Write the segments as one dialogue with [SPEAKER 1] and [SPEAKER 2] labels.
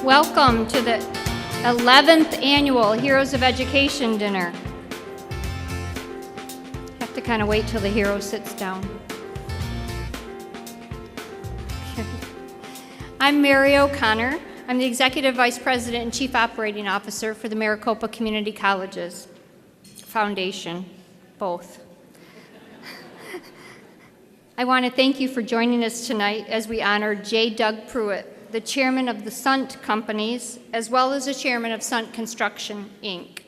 [SPEAKER 1] Welcome to the 11th annual Heroes of Education dinner. Have to kind of wait till the hero sits down. I'm Mary O'Connor. I'm the Executive Vice President and Chief Operating Officer for the Maricopa Community Colleges Foundation, both. I want to thank you for joining us tonight as we honor J. Doug Pruitt, the chairman of the Sunt Companies, as well as the chairman of Sunt Construction, Inc.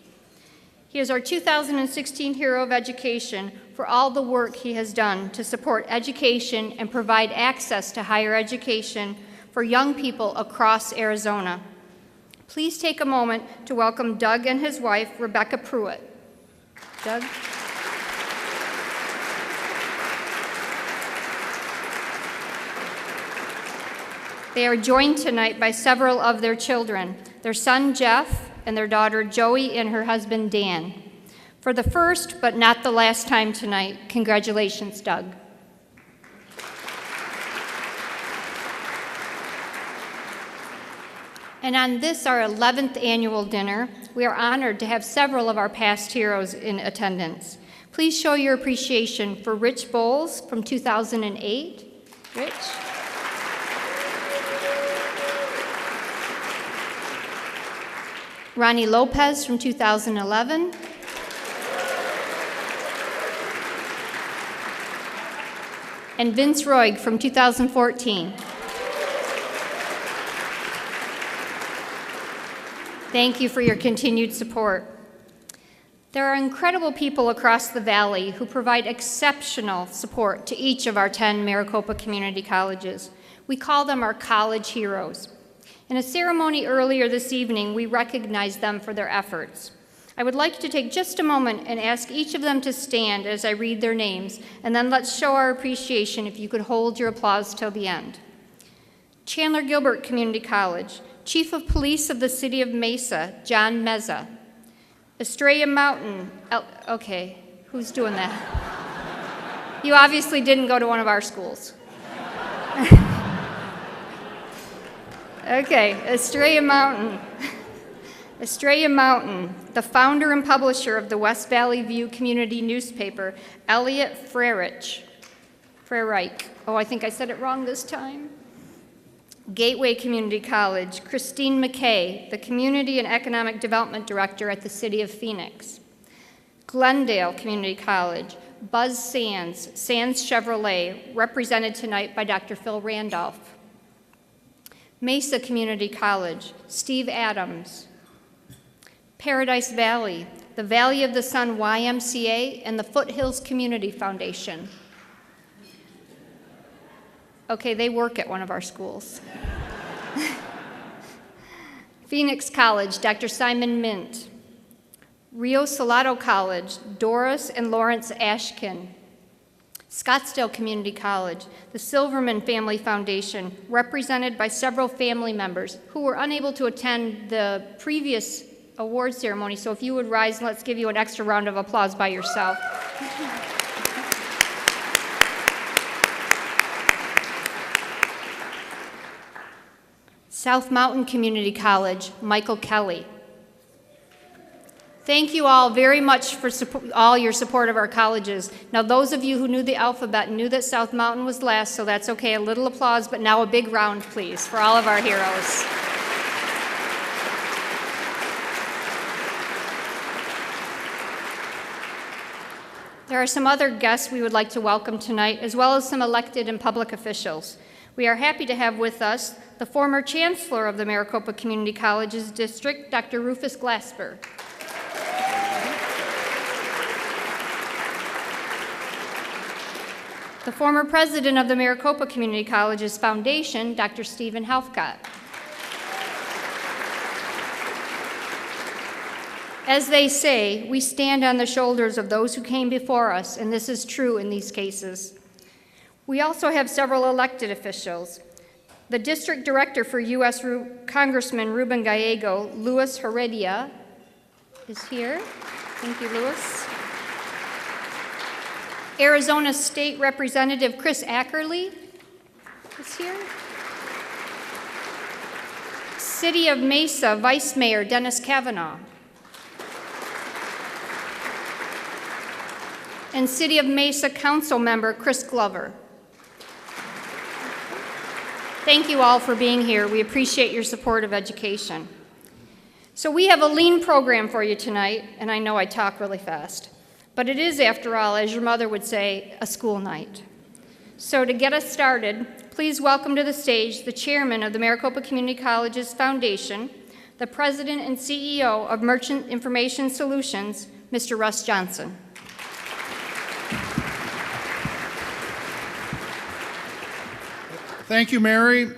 [SPEAKER 1] He is our 2016 Hero of Education for all the work he has done to support education and provide access to higher education for young people across Arizona. Please take a moment to welcome Doug and his wife, Rebecca Pruitt. Doug? They are joined tonight by several of their children, their son Jeff and their daughter Joey and her husband Dan. For the first but not the last time tonight, congratulations, Doug. And on this, our 11th annual dinner, we are honored to have several of our past heroes in attendance. Please show your appreciation for Rich Bowles from 2008. Rich. Ronnie Lopez from 2011. And Vince Roig from 2014. Thank you for your continued support. There are incredible people across the valley who provide exceptional support to each of our 10 Maricopa community colleges. We call them our college heroes. In a ceremony earlier this evening, we recognized them for their efforts. I would like to take just a moment and ask each of them to stand as I read their names, and then let's show our appreciation if you could hold your applause till the end. Chandler-Gilbert Community College, Chief of Police of the City of Mesa, John Meza. Estrella Mountain, okay, who's doing that? You obviously didn't go to one of our schools. Okay, Estrella Mountain. Estrella Mountain, the founder and publisher of the West Valley View community newspaper, Elliot Frerich. Oh, I think I said it wrong this time. Gateway Community College, Christine McKay, the Community and Economic Development Director at the City of Phoenix. Glendale Community College, Buzz Sands Chevrolet, represented tonight by Dr. Phil Randolph. Mesa Community College, Steve Adams. Paradise Valley, the Valley of the Sun YMCA, and the Foothills Community Foundation. Okay, they work at one of our schools. Phoenix College, Dr. Simon Mint. Rio Salado College, Doris and Lawrence Ashkin. Scottsdale Community College, the Silverman Family Foundation, represented by several family members who were unable to attend the previous award ceremony. So if you would rise, let's give you an extra round of applause by yourself. South Mountain Community College, Michael Kelly. Thank you all very much for all your support of our colleges. Now, those of you who knew the alphabet knew that South Mountain was last, so that's okay. A little applause, but now a big round, please, for all of our heroes. There are some other guests we would like to welcome tonight, as well as some elected and public officials. We are happy to have with us the former chancellor of the Maricopa Community Colleges District, Dr. Rufus Glasper. The former president of the Maricopa Community Colleges Foundation, Dr. Stephen Helfgott. As they say, we stand on the shoulders of those who came before us, and this is true in these cases. We also have several elected officials. The district director for U.S. Congressman Ruben Gallego, Luis Heredia, is here. Thank you, Luis. Arizona State Representative Chris Ackerley is here. City of Mesa Vice Mayor Dennis Kavanaugh. And City of Mesa Council Member Chris Glover. Thank you all for being here. We appreciate your support of education. So we have a lean program for you tonight, and I know I talk really fast, but it is, after all, as your mother would say, a school night. So to get us started, please welcome to the stage the chairman of the Maricopa Community Colleges Foundation, the president and CEO of Merchant Information Solutions, Mr. Russ Johnson.
[SPEAKER 2] Thank you, Mary.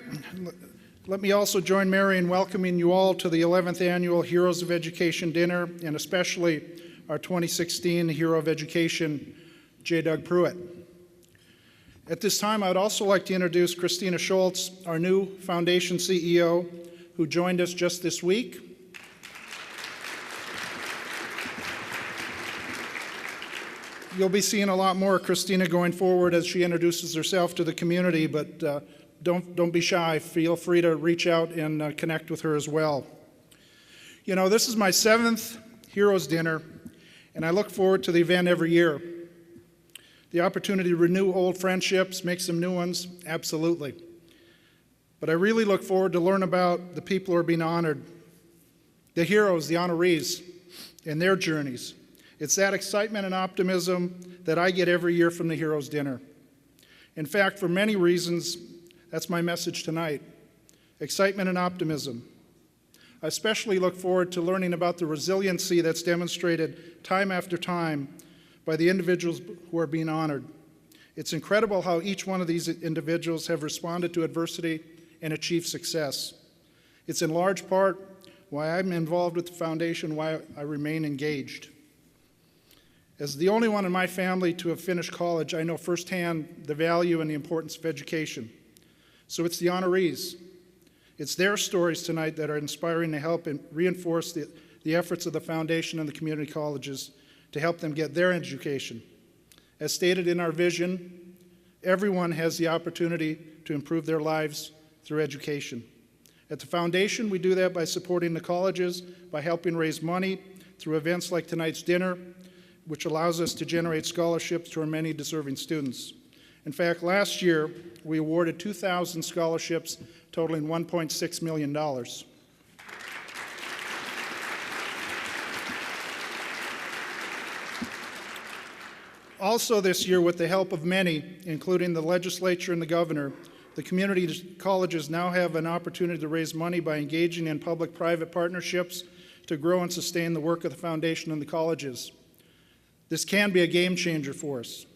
[SPEAKER 2] Let me also join Mary in welcoming you all to the 11th Annual Heroes of Education Dinner, and especially our 2016 Hero of Education, J. Doug Pruitt. At this time, I would also like to introduce Christina Schultz, our new foundation CEO, who joined us just this week. You'll be seeing a lot more of Christina going forward as she introduces herself to the community, but don't be shy. Feel free to reach out and connect with her as well. You know, this is my 7th Heroes Dinner, and I look forward to the event every year. The opportunity to renew old friendships, make some new ones, absolutely. But I really look forward to learn about the people who are being honored, the heroes, the honorees, and their journeys. It's that excitement and optimism that I get every year from the Heroes Dinner. In fact, for many reasons, that's my message tonight, excitement and optimism. I especially look forward to learning about the resiliency that's demonstrated time after time by the individuals who are being honored. It's incredible how each one of these individuals have responded to adversity and achieved success. It's in large part why I'm involved with the foundation, why I remain engaged. As the only one in my family to have finished college, I know firsthand the value and the importance of education. So it's the honorees. It's their stories tonight that are inspiring to help and reinforce the efforts of the foundation and the community colleges to help them get their education. As stated in our vision, everyone has the opportunity to improve their lives through education. At the foundation, we do that by supporting the colleges, by helping raise money through events like tonight's dinner, which allows us to generate scholarships to our many deserving students. In fact, last year, we awarded 2,000 scholarships totaling $1.6 million. Also this year, with the help of many, including the legislature and the governor, the community colleges now have an opportunity to raise money by engaging in public-private partnerships to grow and sustain the work of the foundation and the colleges. This can be a game changer for us.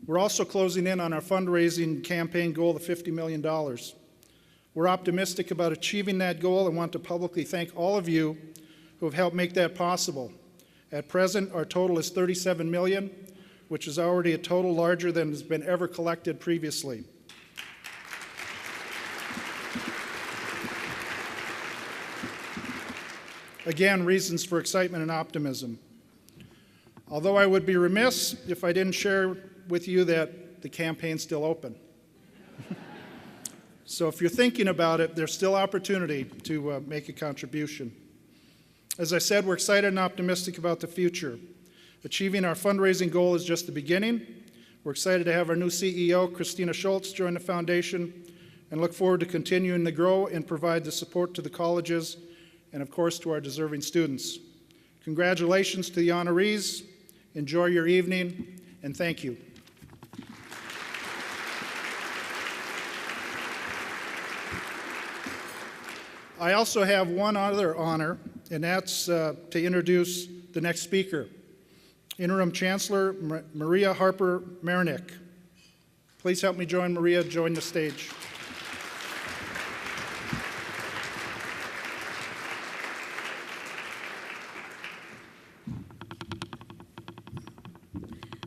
[SPEAKER 2] We're also closing in on our fundraising campaign goal of $50 million. We're optimistic about achieving that goal and want to publicly thank all of you who have helped make that possible. At present, our total is $37 million, which is already a total larger than has been ever collected previously. Again, reasons for excitement and optimism. Although I would be remiss if I didn't share with you that the campaign's still open. So if you're thinking about it, there's still opportunity to make a contribution. As I said, we're excited and optimistic about the future. Achieving our fundraising goal is just the beginning. We're excited to have our new CEO, Christina Schultz, join the foundation, and look forward to continuing to grow and provide the support to the colleges and, of course, to our deserving students. Congratulations to the honorees. Enjoy your evening, and thank you. I also have one other honor, and that's to introduce the next speaker, Interim Chancellor Maria Harper Marinick. Please help me join Maria join the stage.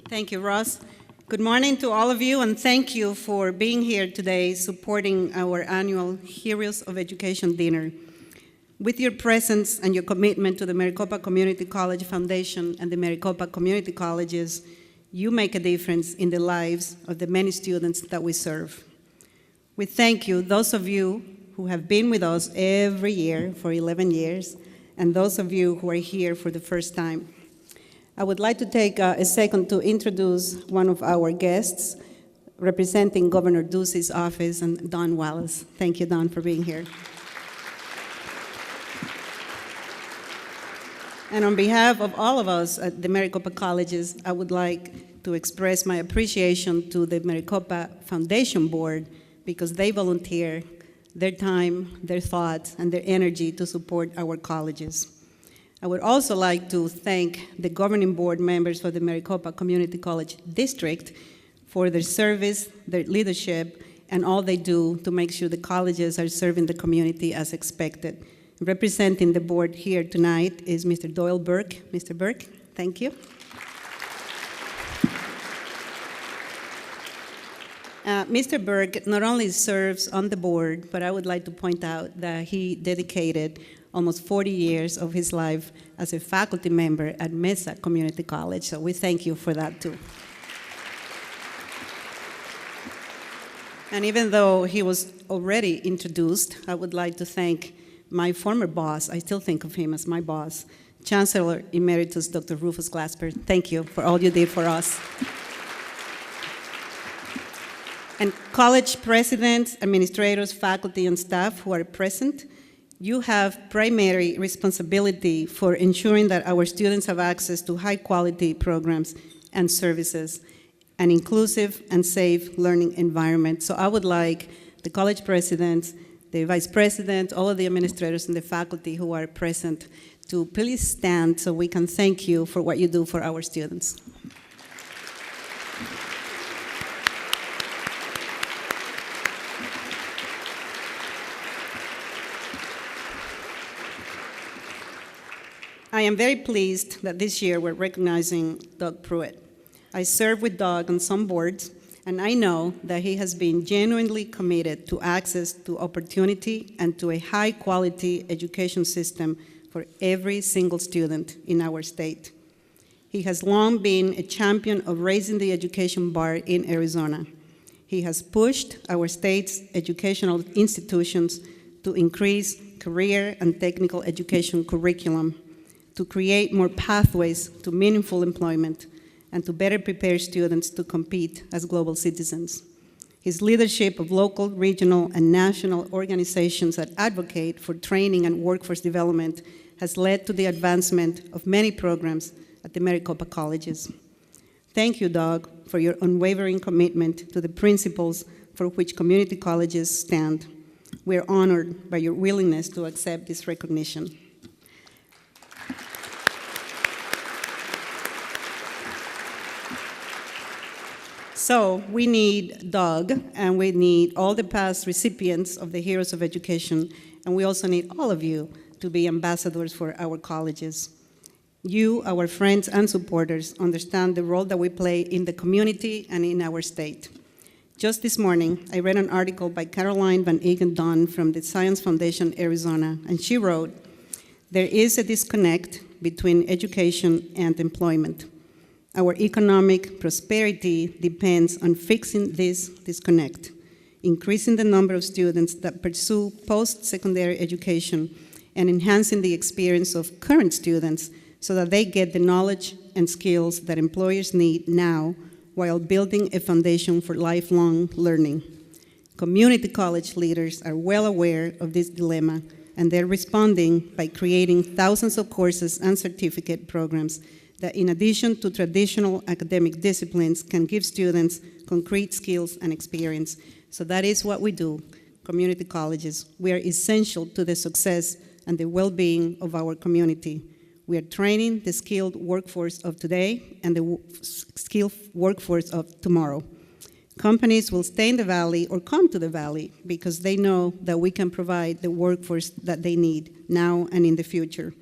[SPEAKER 3] Thank you, Ross. Good morning to all of you, and thank you for being here today supporting our annual Heroes of Education Dinner. With your presence and your commitment to the Maricopa Community College Foundation and the Maricopa Community Colleges, you make a difference in the lives of the many students that we serve. We thank you, those of you who who have been with us every year for 11 years, and those of you who are here for the first time. I would like to take a second to introduce one of our guests, representing Governor Ducey's office, and Don Wallace. Thank you, Don, for being here. And on behalf of all of us at the Maricopa Colleges, I would like to express my appreciation to the Maricopa Foundation Board, because they volunteer their time, their thoughts, and their energy to support our colleges. I would also like to thank the governing board members for the Maricopa Community College District for their service, their leadership, and all they do to make sure the colleges are serving the community as expected. Representing the board here tonight is Mr. Doyle Burke. Mr. Burke, thank you. Mr. Burke not only serves on the board, but I would like to point out that he dedicated almost 40 years of his life as a faculty member at Mesa Community College, so we thank you for that too. And even though he was already introduced, I would like to thank my former boss. I still think of him as my boss, Chancellor Emeritus Dr. Rufus Glasper. Thank you for all you did for us. And college presidents, administrators, faculty, and staff who are present, you have primary responsibility for ensuring that our students have access to high-quality programs and services, an inclusive and safe learning environment. So I would like the college presidents, the vice president, all of the administrators and the faculty who are present to please stand so we can thank you for what you do for our students. I am very pleased that this year we're recognizing Doug Pruitt. I serve with Doug on some boards, and I know that he has been genuinely committed to access to opportunity and to a high-quality education system for every single student in our state. He has long been a champion of raising the education bar in Arizona. He has pushed our state's educational institutions to increase career and technical education curriculum, to create more pathways to meaningful employment, and to better prepare students to compete as global citizens. His leadership of local, regional, and national organizations that advocate for training and workforce development has led to the advancement of many programs at the Maricopa colleges. Thank you, Doug, for your unwavering commitment to the principles for which community colleges stand. We are honored by your willingness to accept this recognition. So we need Doug, and we need all the past recipients of the Heroes of Education, and we also need all of you to be ambassadors for our colleges. You, our friends and supporters, understand the role that we play in the community and in our state. Just this morning, I read an article by Caroline Van Egan Dunn from the Science Foundation Arizona, and she wrote, "There is a disconnect between education and employment. Our economic prosperity depends on fixing this disconnect, increasing the number of students that pursue post-secondary education, and enhancing the experience of current students so that they get the knowledge and skills that employers need now while building a foundation for lifelong learning. Community college leaders are well aware of this dilemma, and they're responding by creating thousands of courses and certificate programs that, in addition to traditional academic disciplines, can give students concrete skills and experience. So that is what we do, community colleges. We are essential to the success and the well-being of our community. We are training the skilled workforce of today and the skilled workforce of tomorrow. Companies will stay in the Valley or come to the Valley because they know that we can provide the workforce that they need now and in the future.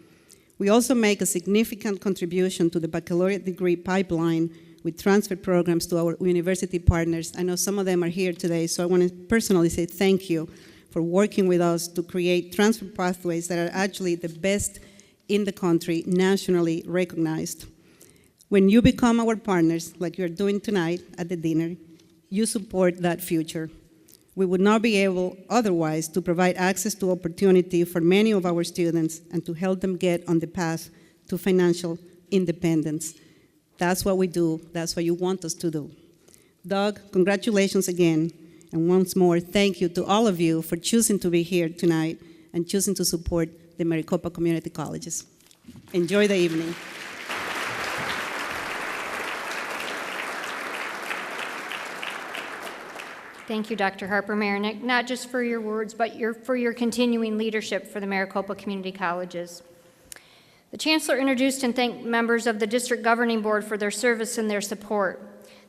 [SPEAKER 3] We also make a significant contribution to the baccalaureate degree pipeline with transfer programs to our university partners. I know some of them are here today, so I want to personally say thank you for working with us to create transfer pathways that are actually the best in the country, nationally recognized. When you become our partners, like you're doing tonight at the dinner, you support that future. We would not be able otherwise to provide access to opportunity for many of our students and to help them get on the path to financial independence. That's what we do. That's what you want us to do. Doug, congratulations again. And once more, thank you to all of you for choosing to be here tonight and choosing to support the Maricopa Community Colleges. Enjoy the evening.
[SPEAKER 1] Thank you, Dr. Harper-Marinick, not just for your words, but for your continuing leadership for the Maricopa Community Colleges. The Chancellor introduced and thanked members of the District Governing Board for their service and their support.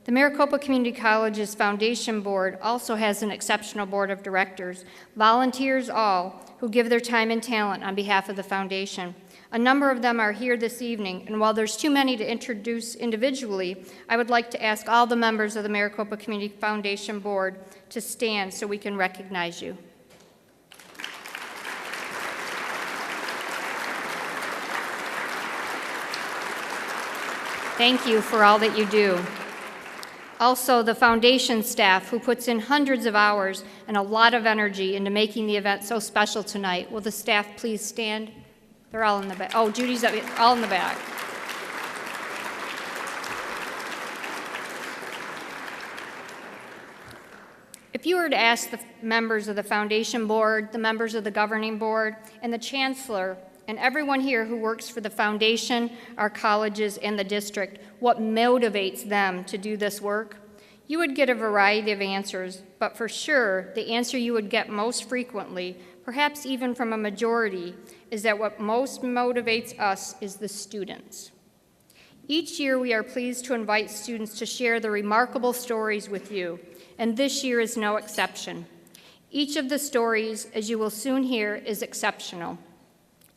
[SPEAKER 1] The Maricopa Community Colleges Foundation Board also has an exceptional board of directors, volunteers all, who give their time and talent on behalf of the foundation. A number of them are here this evening, and while there's too many to introduce individually, I would like to ask all the members of the Maricopa Community Foundation Board to stand so we can recognize you. Thank you for all that you do. Also, the foundation staff who puts in hundreds of hours and a lot of energy into making the event so special tonight. Will the staff please stand? They're all in the back. Oh, Judy's up, all in the back. If you were to ask the members of the foundation board, the members of the governing board, and the chancellor, and everyone here who works for the foundation, our colleges, and the district, what motivates them to do this work, you would get a variety of answers, but for sure, the answer you would get most frequently, perhaps even from a majority, is that what most motivates us is the students. Each year, we are pleased to invite students to share the remarkable stories with you, and this year is no exception. Each of the stories, as you will soon hear, is exceptional.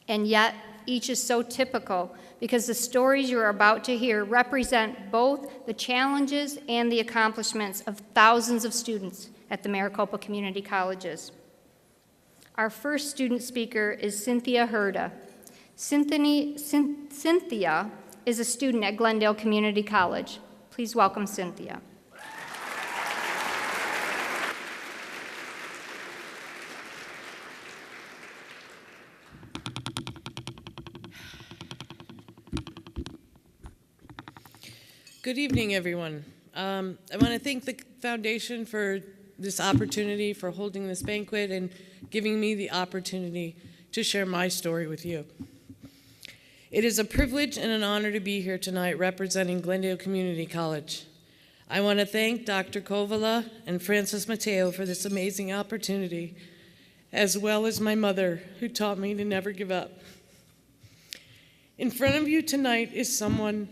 [SPEAKER 1] And yet, each is so typical because the stories you are about to hear represent both the challenges and the accomplishments of thousands of students at the Maricopa Community Colleges. Our first student speaker is Cynthia Herda. Cynthia is a student at Glendale Community College. Please welcome Cynthia.
[SPEAKER 4] Good evening, everyone. I want to thank the foundation for this opportunity, for holding this banquet and giving me the opportunity to share my story with you. It is a privilege and an honor to be here tonight representing Glendale Community College. I want to thank Dr. Kovala and Francis Mateo for this amazing opportunity, as well as my mother, who taught me to never give up. In front of you tonight is someone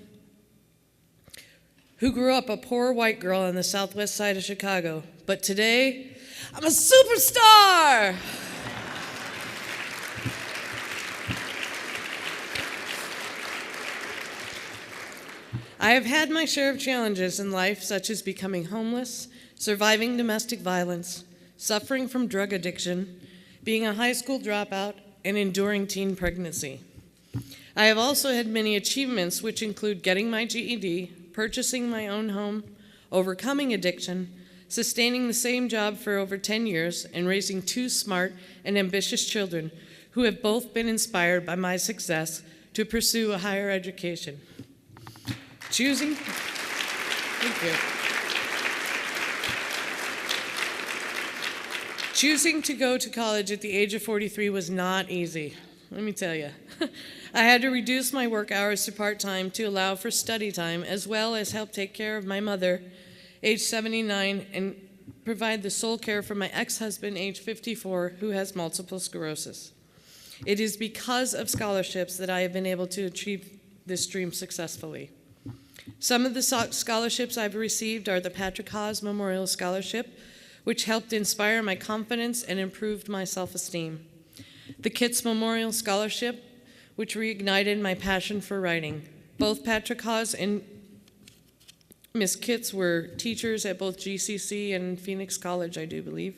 [SPEAKER 4] who grew up a poor white girl on the southwest side of Chicago, but today, I'm a superstar! I have had my share of challenges in life, such as becoming homeless, surviving domestic violence, suffering from drug addiction, being a high school dropout, and enduring teen pregnancy. I have also had many achievements, which include getting my GED, purchasing my own home, overcoming addiction, sustaining the same job for over 10 years, and raising two smart and ambitious children who have both been inspired by my success to pursue a higher education. Choosing to go to college at the age of 43 was not easy, let me tell you. I had to reduce my work hours to part-time to allow for study time, as well as help take care of my mother, age 79, and provide the sole care for my ex-husband, age 54, who has multiple sclerosis. It is because of scholarships that I have been able to achieve this dream successfully. Some of the scholarships I've received are the Patrick Haas Memorial Scholarship, which helped inspire my confidence and improved my self-esteem. The Kitts Memorial Scholarship, which reignited my passion for writing. Both Patrick Haas and Miss Kitts were teachers at both GCC and Phoenix College, I do believe.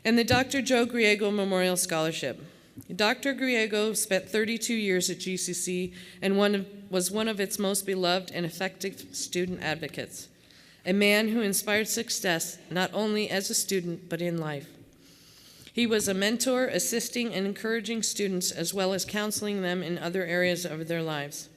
[SPEAKER 4] And the Dr. Joe Griego Memorial Scholarship. Dr. Griego spent 32 years at GCC and was one of its most beloved and effective student advocates. a man who inspired success not only as a student but in life. He was a mentor, assisting and encouraging students as well as counseling them in other areas of their lives.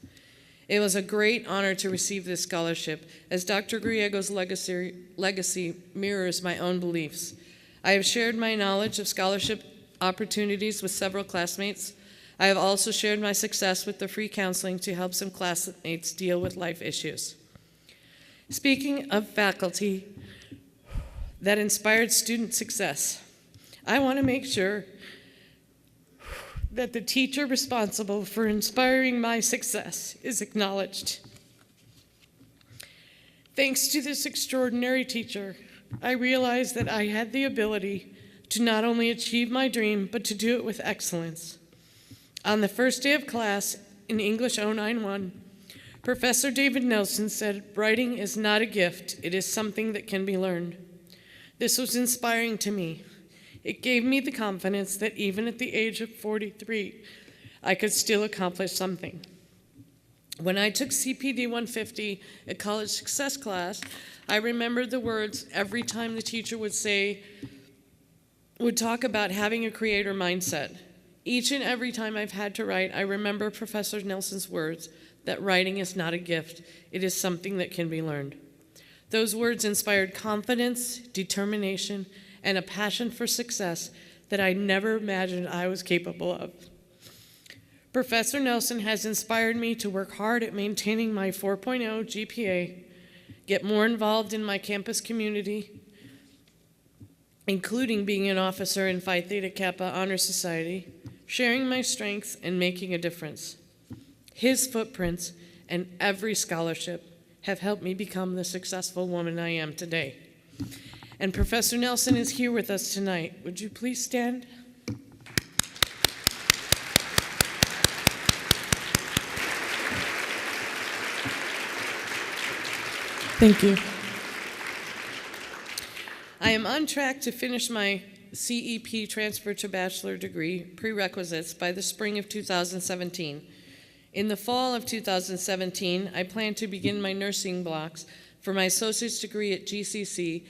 [SPEAKER 4] It was a great honor to receive this scholarship, as Dr. Griego's legacy mirrors my own beliefs. I have shared my knowledge of scholarship opportunities with several classmates. I have also shared my success with the free counseling to help some classmates deal with life issues. Speaking of faculty that inspired student success, I want to make sure that the teacher responsible for inspiring my success is acknowledged. Thanks to this extraordinary teacher, I realized that I had the ability to not only achieve my dream, but to do it with excellence. On the first day of class in English 091, Professor David Nelson said, "Writing is not a gift, it is something that can be learned." This was inspiring to me. It gave me the confidence that even at the age of 43, I could still accomplish something. When I took CPD 150, a college success class, I remembered the words every time the teacher would talk about having a creator mindset. Each and every time I've had to write, I remember Professor Nelson's words that writing is not a gift, it is something that can be learned. Those words inspired confidence, determination, and a passion for success that I never imagined I was capable of. Professor Nelson has inspired me to work hard at maintaining my 4.0 GPA, get more involved in my campus community, including being an officer in Phi Theta Kappa Honor Society, sharing my strengths and making a difference. His footprints and every scholarship have helped me become the successful woman I am today. And Professor Nelson is here with us tonight. Would you please stand? Thank you. I am on track to finish my CEP transfer to bachelor degree prerequisites by the spring of 2017. In the fall of 2017, I plan to begin my nursing blocks for my associate's degree at GCC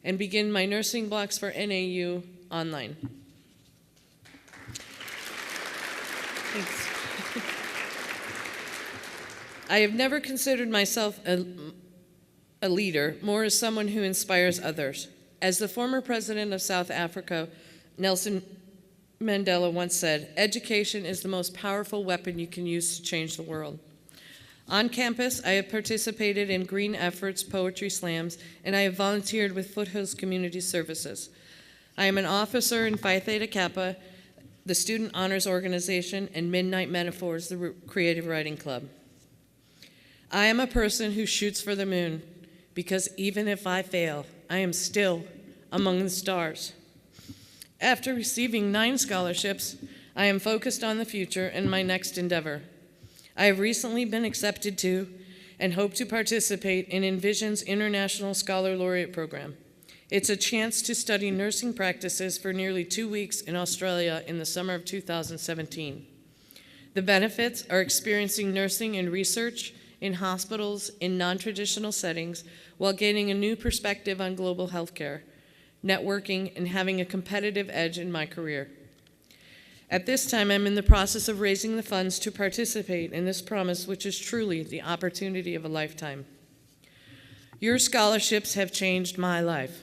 [SPEAKER 4] and begin my nursing blocks for NAU online. Thanks. I have never considered myself a leader, more as someone who inspires others. As the former president of South Africa, Nelson Mandela once said, "Education is the most powerful weapon you can use to change the world." On campus, I have participated in Green Efforts poetry slams, and I have volunteered with Foothills Community Services. I am an officer in Phi Theta Kappa, the Student Honors Organization, and Midnight Metaphors, the Creative Writing Club. I am a person who shoots for the moon, because even if I fail, I am still among the stars. After receiving 9 scholarships, I am focused on the future and my next endeavor. I have recently been accepted to and hope to participate in Envision's International Scholar Laureate Program. It's a chance to study nursing practices for nearly 2 weeks in Australia in the summer of 2017. The benefits are experiencing nursing and research in hospitals in non-traditional settings while gaining a new perspective on global healthcare, networking, and having a competitive edge in my career. At this time, I'm in the process of raising the funds to participate in this promise, which is truly the opportunity of a lifetime. Your scholarships have changed my life.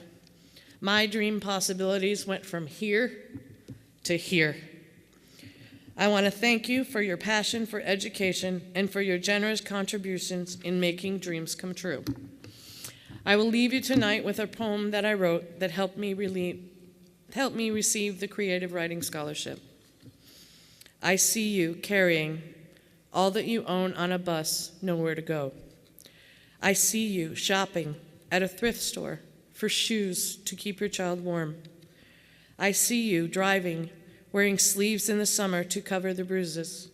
[SPEAKER 4] My dream possibilities went from here to here. I want to thank you for your passion for education and for your generous contributions in making dreams come true. I will leave you tonight with a poem that I wrote that helped me receive the Creative Writing Scholarship. I see you carrying all that you own on a bus, nowhere to go. I see you shopping at a thrift store for shoes to keep your child warm. I see you driving, wearing sleeves in the summer to cover the bruises.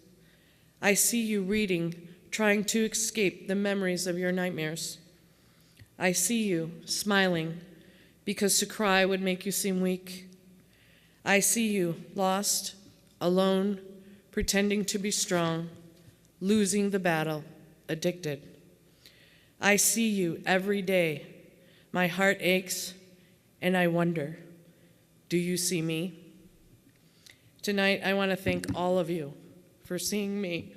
[SPEAKER 4] I see you reading, trying to escape the memories of your nightmares. I see you smiling because to cry would make you seem weak. I see you lost, alone, pretending to be strong, losing the battle, addicted. I see you every day My heart aches, and I wonder, do you see me? Tonight, I want to thank all of you for seeing me.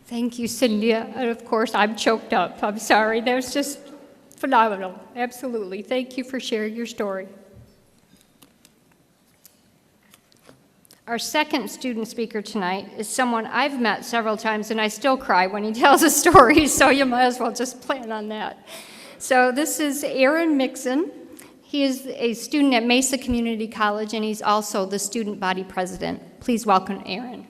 [SPEAKER 1] Thank you, Cynthia. And of course, I'm choked up. I'm sorry. That was just phenomenal. Absolutely. Thank you for sharing your story. Our second student speaker tonight is someone I've met several times, and I still cry when he tells a story, so you might as well just plan on that. So this is Aaron Mixon. He is a student at Mesa Community College, and he's also the student body president. Please welcome Aaron.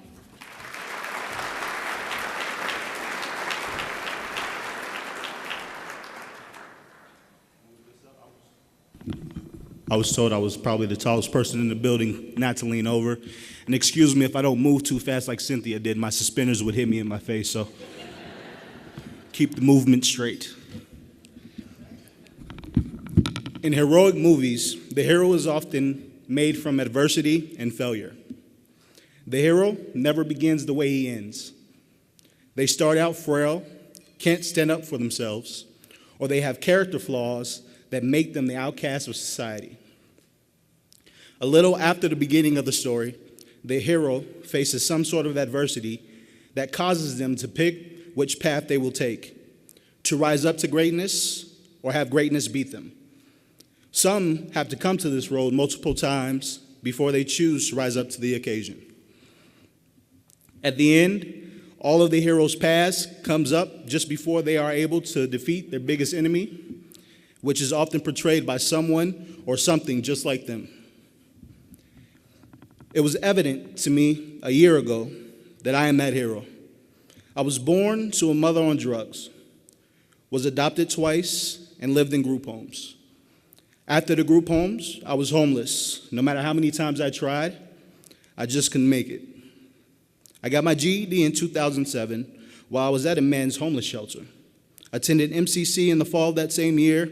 [SPEAKER 5] I was told I was probably the tallest person in the building not to lean over. And excuse me if I don't move too fast like Cynthia did. My suspenders would hit me in my face, so keep the movement straight. In heroic movies, the hero is often made from adversity and failure. The hero never begins the way he ends. They start out frail, can't stand up for themselves, or they have character flaws that make them the outcast of society. A little after the beginning of the story, the hero faces some sort of adversity that causes them to pick which path they will take, to rise up to greatness or have greatness beat them. Some have to come to this road multiple times before they choose to rise up to the occasion. At the end, all of the hero's past comes up just before they are able to defeat their biggest enemy, which is often portrayed by someone or something just like them. It was evident to me a year ago that I am that hero. I was born to a mother on drugs, was adopted twice, and lived in group homes. After the group homes, I was homeless. No matter how many times I tried, I just couldn't make it. I got my GED in 2007 while I was at a men's homeless shelter. Attended MCC in the fall of that same year,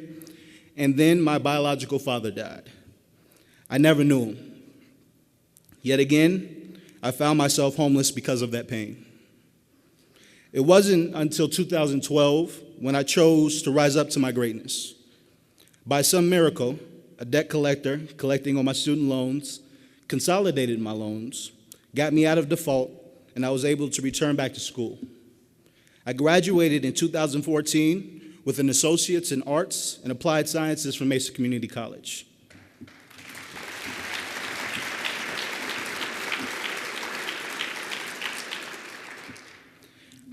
[SPEAKER 5] and then my biological father died. I never knew him. Yet again, I found myself homeless because of that pain. It wasn't until 2012 when I chose to rise up to my greatness. By some miracle, a debt collector collecting on my student loans consolidated my loans, got me out of default, and I was able to return back to school. I graduated in 2014 with an associate's in arts and applied sciences from Mesa Community College.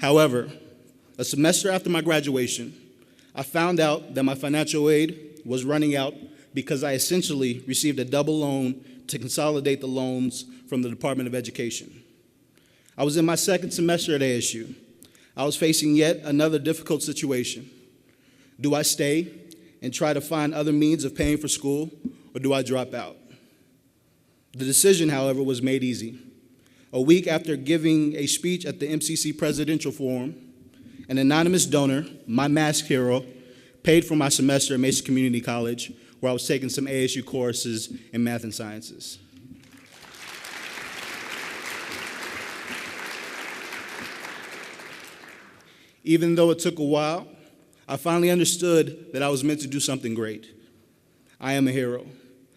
[SPEAKER 5] However, a semester after my graduation, I found out that my financial aid was running out because I essentially received a double loan to consolidate the loans from the Department of Education. I was in my second semester at ASU. I was facing yet another difficult situation. Do I stay and try to find other means of paying for school, or do I drop out? The decision, however, was made easy. A week after giving a speech at the MCC Presidential Forum, an anonymous donor, my mask hero, paid for my semester at Mesa Community College, where I was taking some ASU courses in math and sciences. Even though it took a while, I finally understood that I was meant to do something great. I am a hero.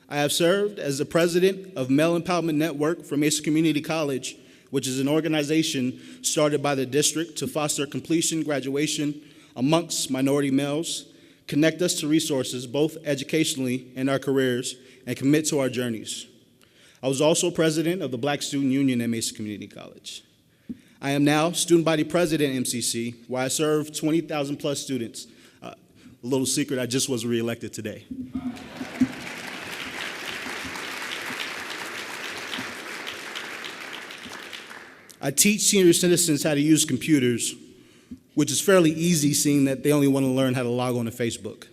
[SPEAKER 5] I have served as the president of Male Empowerment Network for Mesa Community College, which is an organization started by the district to foster completion graduation amongst minority males, connect us to resources both educationally and our careers, and commit to our journeys. I was also president of the Black Student Union at Mesa Community College. I am now student body president at MCC, where I serve 20,000 plus students. A little secret, I just was reelected today. I teach senior citizens how to use computers, which is fairly easy seeing that they only want to learn how to log on to Facebook.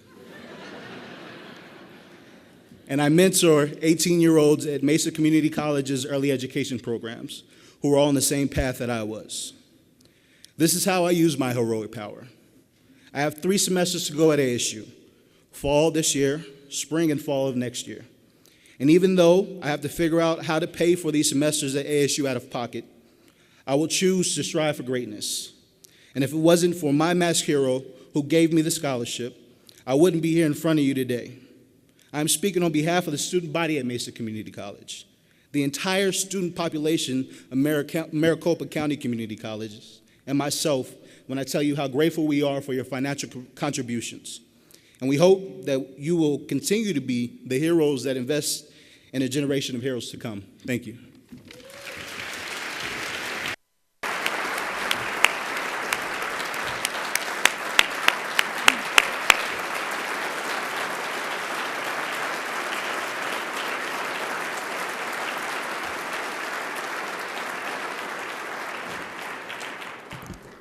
[SPEAKER 5] and I mentor 18-year-olds at Mesa Community College's early education programs who are all on the same path that I was. This is how I use my heroic power. I have 3 semesters to go at ASU, fall this year, spring and fall of next year. And even though I have to figure out how to pay for these semesters at ASU out of pocket, I will choose to strive for greatness. And if it wasn't for my mask hero who gave me the scholarship, I wouldn't be here in front of you today. I'm speaking on behalf of the student body at Mesa Community College, the entire student population of Maricopa County Community Colleges, and myself when I tell you how grateful we are for your financial contributions. And we hope that you will continue to be the heroes that invest in a generation of heroes to come. Thank you.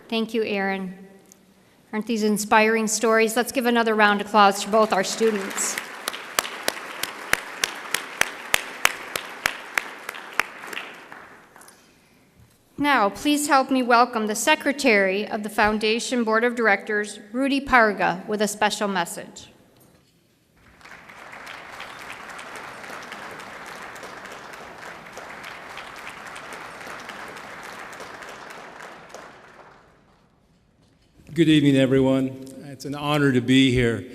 [SPEAKER 1] Thank you, Aaron. Aren't these inspiring stories? Let's give another round of applause to both our students. Now, please help me welcome the Secretary of the Foundation Board of Directors, Rudy Parga, with a special message.
[SPEAKER 6] Good evening, everyone. It's an honor to be here.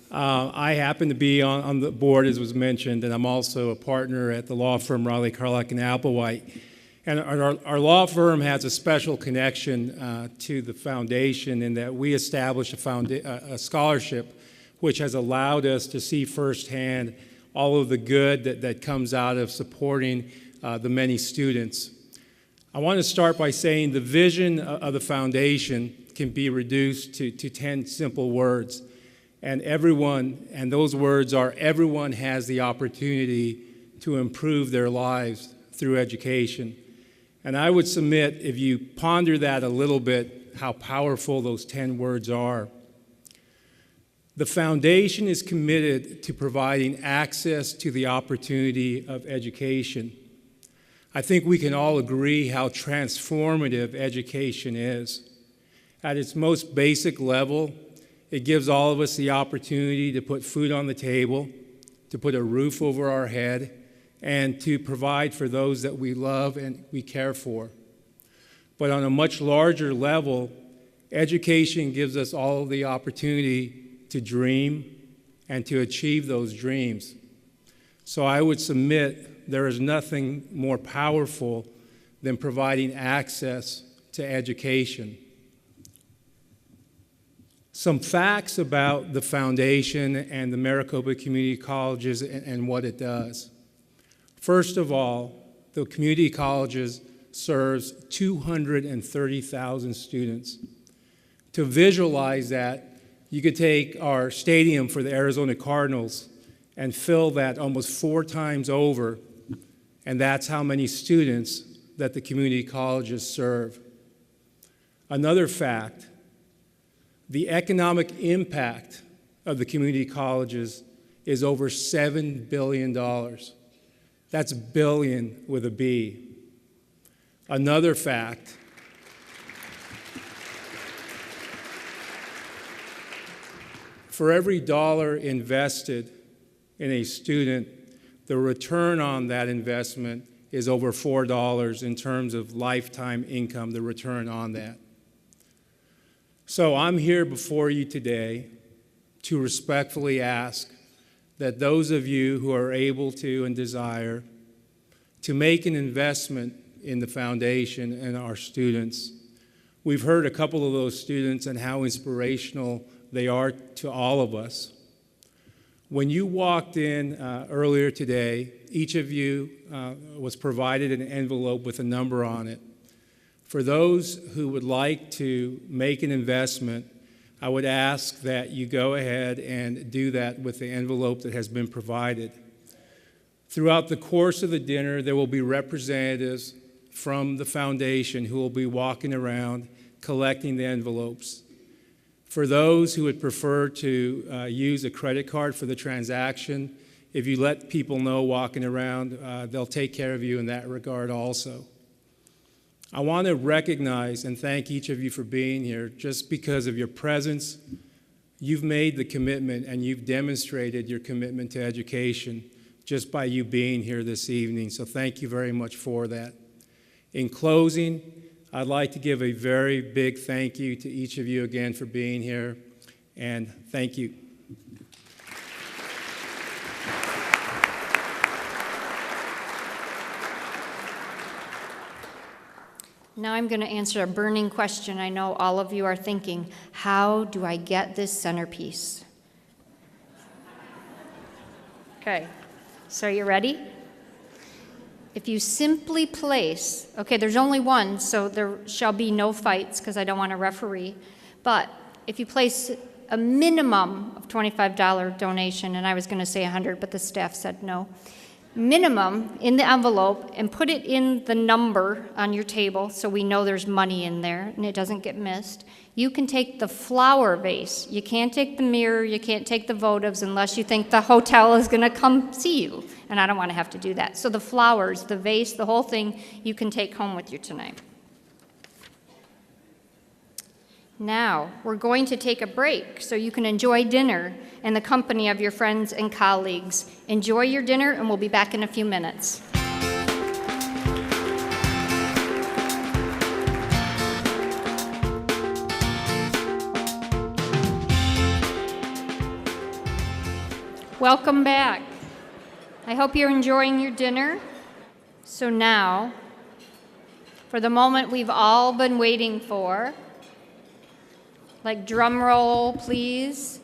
[SPEAKER 6] I happen to be on the board, as was mentioned, and I'm also a partner at the law firm Riley, Carlock, and Applewhite. And our law firm has a special connection to the foundation in that we established a scholarship which has allowed us to see firsthand all of the good that comes out of supporting the many students. I want to start by saying the vision of the foundation can be reduced to 10 simple words. And those words are everyone has the opportunity to improve their lives through education. And I would submit, if you ponder that a little bit, how powerful those 10 words are. The foundation is committed to providing access to the opportunity of education. I think we can all agree how transformative education is. At its most basic level, it gives all of us the opportunity to put food on the table, to put a roof over our head, and to provide for those that we love and we care for. But on a much larger level, education gives us all the opportunity to dream and to achieve those dreams. So I would submit there is nothing more powerful than providing access to education. Some facts about the foundation and the Maricopa Community Colleges and what it does. First of all, the community colleges serves 230,000 students. To visualize that, you could take our stadium for the Arizona Cardinals and fill that almost 4 times over, and that's how many students that the community colleges serve. Another fact, the economic impact of the community colleges is over $7 billion. That's billion with a B. Another fact, for every dollar invested in a student, the return on that investment is over $4 in terms of lifetime income, the return on that. So I'm here before you today to respectfully ask that those of you who are able to and desire to make an investment in the foundation and our students. We've heard a couple of those students and how inspirational they are to all of us. When you walked in earlier today, each of you was provided an envelope with a number on it. For those who would like to make an investment, I would ask that you go ahead and do that with the envelope that has been provided. Throughout the course of the dinner, there will be representatives from the foundation who will be walking around collecting the envelopes. For those who would prefer to use a credit card for the transaction, if you let people know walking around, they'll take care of you in that regard also. I want to recognize and thank each of you for being here. Just because of your presence, you've made the commitment and you've demonstrated your commitment to education just by you being here this evening. So thank you very much for that. In closing, I'd like to give a very big thank you to each of you again for being here, and thank you.
[SPEAKER 1] Now I'm going to answer a burning question I know all of you are thinking. How do I get this centerpiece? Okay, so are you ready? If you simply place, okay, there's only one, so there shall be no fights because I don't want to referee, but if you place a minimum of $25 donation, and I was going to say 100, but the staff said no, minimum in the envelope and put it in the number on your table so we know there's money in there and it doesn't get missed. You can take the flower vase. You can't take the mirror, you can't take the votives unless you think the hotel is going to come see you, and I don't want to have to do that. So the flowers, the vase, the whole thing, you can take home with you tonight. Now, we're going to take a break so you can enjoy dinner in the company of your friends and colleagues. Enjoy your dinner, and we'll be back in a few minutes. Welcome back. I hope you're enjoying your dinner. So now, for the moment we've all been waiting for, like drum roll, please.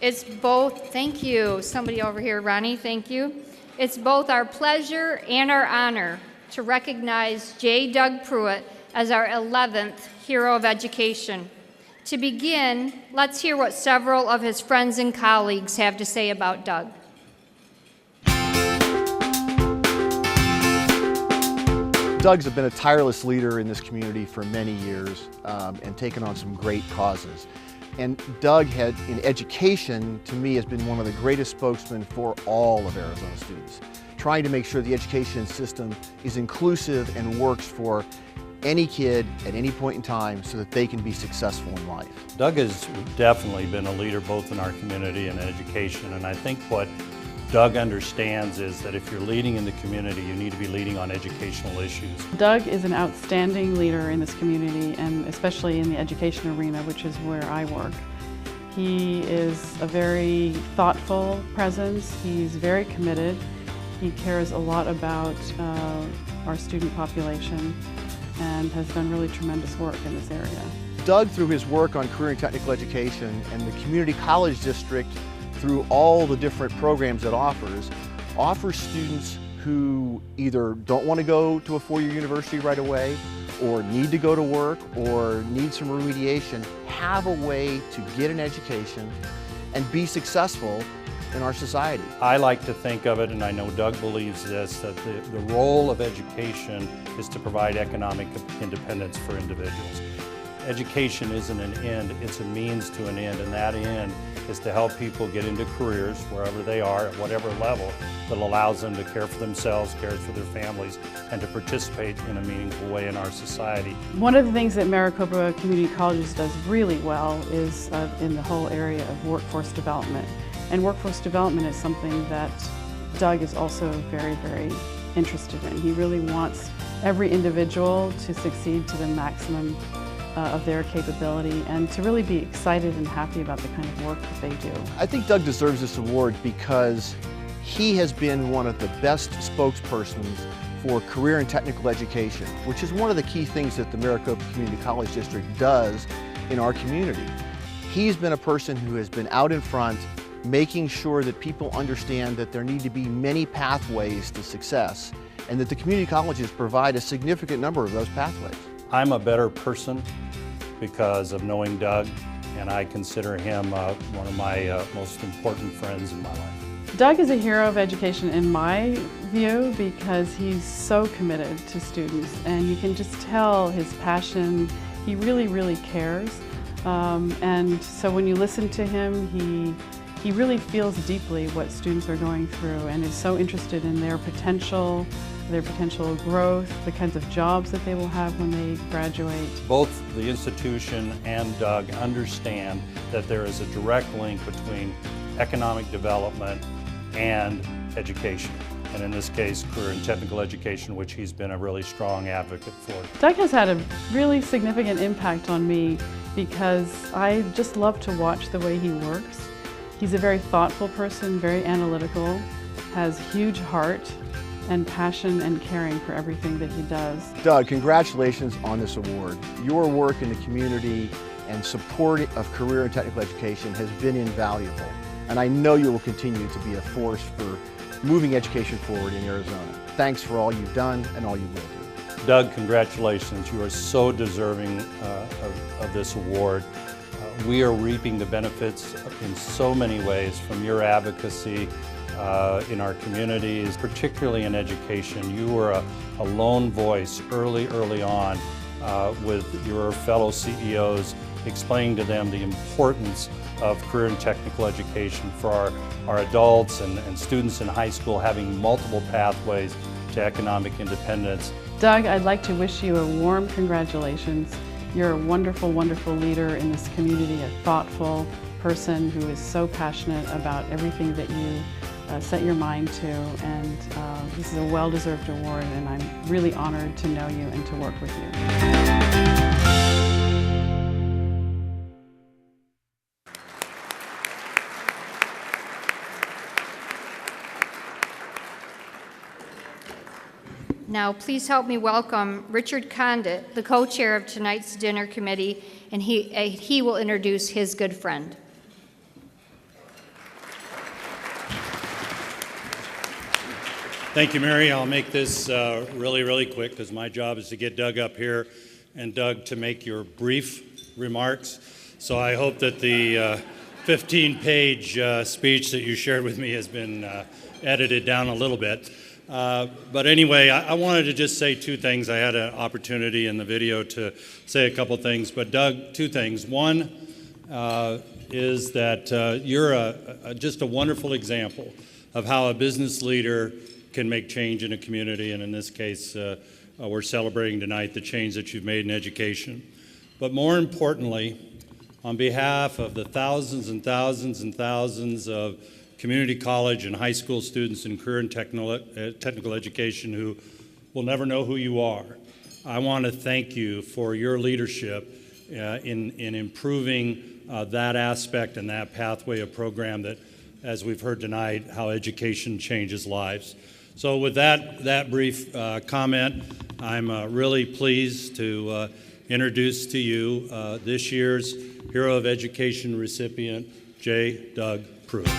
[SPEAKER 1] It's both, thank you, somebody over here, Ronnie, thank you. It's both our pleasure and our honor to recognize J. Doug Pruitt as our 11th Hero of Education. To begin, let's hear what several of his friends and colleagues have to say about Doug.
[SPEAKER 7] Doug's been a tireless leader in this community for many years and taken on some great causes. And Doug in education, to me, has been one of the greatest spokesmen for all of Arizona students, trying to make sure the education system is inclusive and works for any kid at any point in time so that they can be successful in life.
[SPEAKER 8] Doug has definitely been a leader both in our community and education, and I think what Doug understands is that if you're leading in the community, you need to be leading on educational issues.
[SPEAKER 9] Doug is an outstanding leader in this community, and especially in the education arena, which is where I work. He is a very thoughtful presence. He's very committed. He cares a lot about our student population and has done really tremendous work in this area.
[SPEAKER 7] Doug, through his work on career and technical education and the community college district, through all the different programs it offers students who either don't want to go to a four-year university right away or need to go to work or need some remediation, have a way to get an education and be successful in our society.
[SPEAKER 8] I like to think of it, and I know Doug believes this, that the role of education is to provide economic independence for individuals. Education isn't an end, it's a means to an end, and that end is to help people get into careers wherever they are, at whatever level, that allows them to care for themselves, care for their families, and to participate in a meaningful way in our society.
[SPEAKER 9] One of the things that Maricopa Community Colleges does really well is in the whole area of workforce development. And workforce development is something that Doug is also very, very interested in. He really wants every individual to succeed to the maximum of their capability and to really be excited and happy about the kind of work that they do.
[SPEAKER 7] I think Doug deserves this award because he has been one of the best spokespersons for career and technical education, which is one of the key things that the Maricopa Community College District does in our community. He's been a person who has been out in front, making sure that people understand that there need to be many pathways to success and that the community colleges provide a significant number of those pathways.
[SPEAKER 8] I'm a better person because of knowing Doug, and I consider him one of my most important friends in my life.
[SPEAKER 9] Doug is a hero of education in my view because he's so committed to students, and you can just tell his passion. He really, really cares. And so when you listen to him, he really feels deeply what students are going through and is so interested in their potential growth, the kinds of jobs that they will have when they graduate.
[SPEAKER 8] Both the institution and Doug understand that there is a direct link between economic development and education, and in this case, career and technical education, which he's been a really strong advocate for.
[SPEAKER 9] Doug has had a really significant impact on me because I just love to watch the way he works. He's a very thoughtful person, very analytical, has huge heart and passion and caring for everything that he does.
[SPEAKER 7] Doug, congratulations on this award. Your work in the community and support of career and technical education has been invaluable, and I know you will continue to be a force for moving education forward in Arizona. Thanks for all you've done and all you will do.
[SPEAKER 8] Doug, congratulations. You are so deserving of this award. We are reaping the benefits in so many ways from your advocacy in our communities, particularly in education. You were a lone voice early on with your fellow CEOs, explaining to them the importance of career and technical education for our adults and students in high school, having multiple pathways to economic independence.
[SPEAKER 9] Doug, I'd like to wish you a warm congratulations. You're a wonderful, wonderful leader in this community, a thoughtful person who is so passionate about everything that you set your mind to, and this is a well-deserved award, and I'm really honored to know you and to work with you.
[SPEAKER 1] Now, please help me welcome Richard Condit, the co-chair of tonight's dinner committee, and he will introduce his good friend.
[SPEAKER 10] Thank you, Mary. I'll make this really quick because my job is to get Doug up here and Doug to make your brief remarks. So I hope that the 15-page speech that you shared with me has been edited down a little bit. But anyway, I wanted to just say two things. I had an opportunity in the video to say a couple things, but Doug, two things. One is that you're just a wonderful example of how a business leader can make change in a community, and in this case, we're celebrating tonight the change that you've made in education. But more importantly, on behalf of the thousands and thousands and thousands of community college and high school students in career and technical education who will never know who you are, I want to thank you for your leadership in improving that aspect and that pathway of program that, as we've heard tonight, how education changes lives. So with that brief comment, I'm really pleased to introduce to you this year's Hero of Education recipient, J. Doug Pruitt.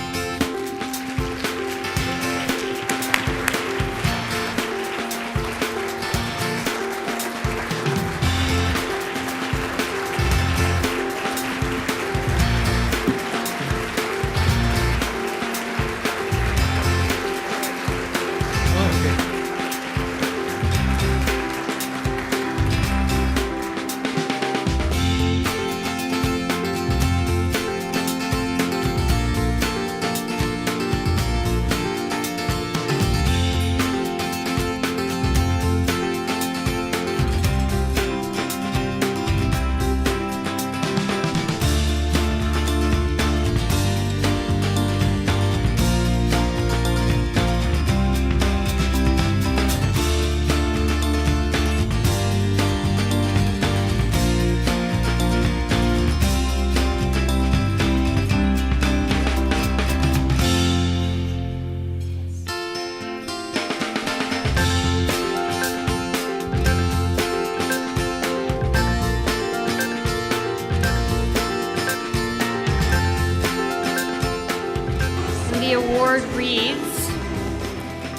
[SPEAKER 1] Reads,